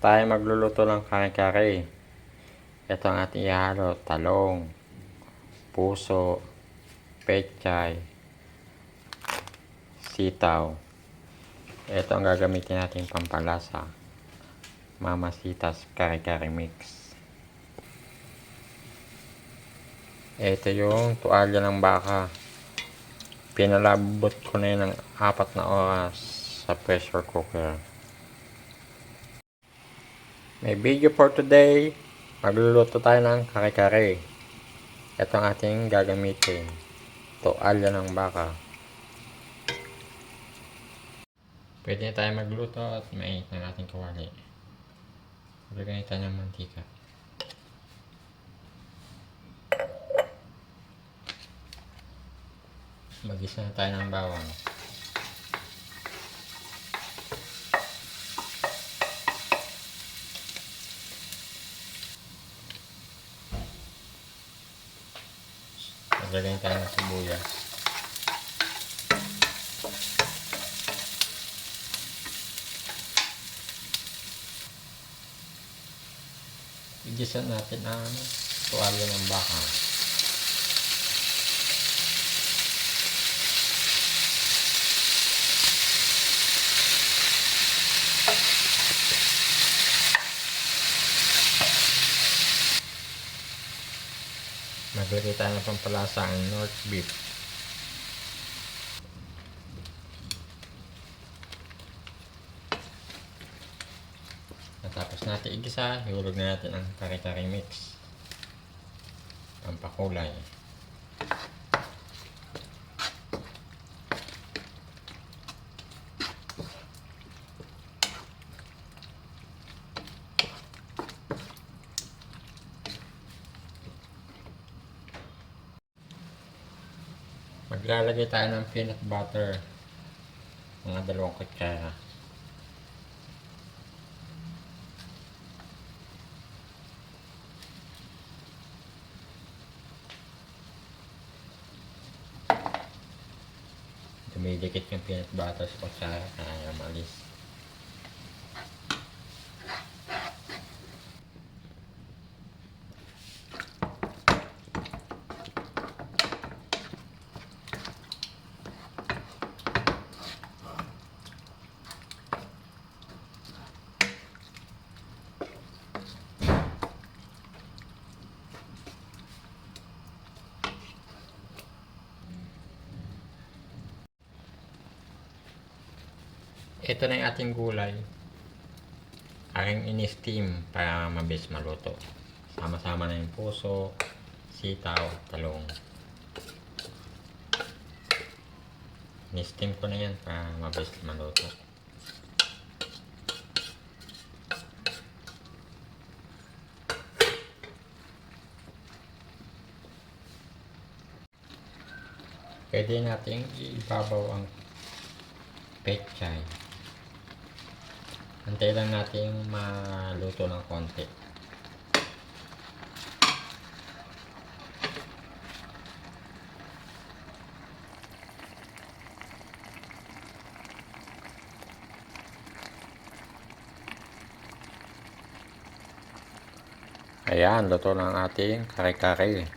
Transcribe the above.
Tayo magluluto ng kare-kare. Ito ang ating ihalo: talong, puso, pechay, sitaw. Ito ang gagamitin natin pampalasa: Mamasitas kare-kare mix. Ito yung tuwalya ng baka. Pinalabot ko na yun ng 4 na oras sa pressure cooker. May video for today. Magluluto tayo ng kare-kare. Ito ang ating gagamitin: tuwalya ng baka. Pwede na tayo magluto at mainit na natin kawali. Lagyan tayo ng mantika. Magisa na tayo ng bawang. Lagyan tayo ng sibuyas. Igisa natin ang tuwalya ng baka. Maglagay tayo ng pampalasa ang North Beef. Tapos natin igisa, ihulog na natin ang kare-kare mix. Pampakulay. Maglalagay tayo ng peanut butter, mga 2 kutsara. Dumidikit yung peanut butter sa kutsara kaya malis. Ito na yung ating gulay. Aking in-steam para mabilis maluto. Sama-sama na yung puso, sitaw, talong. In-steam ko na yan para mabilis maluto. Pwede natin ibabaw ang pechay. Antay lang natin maluto ng konti. Ayan, luto ng ating kare-kare.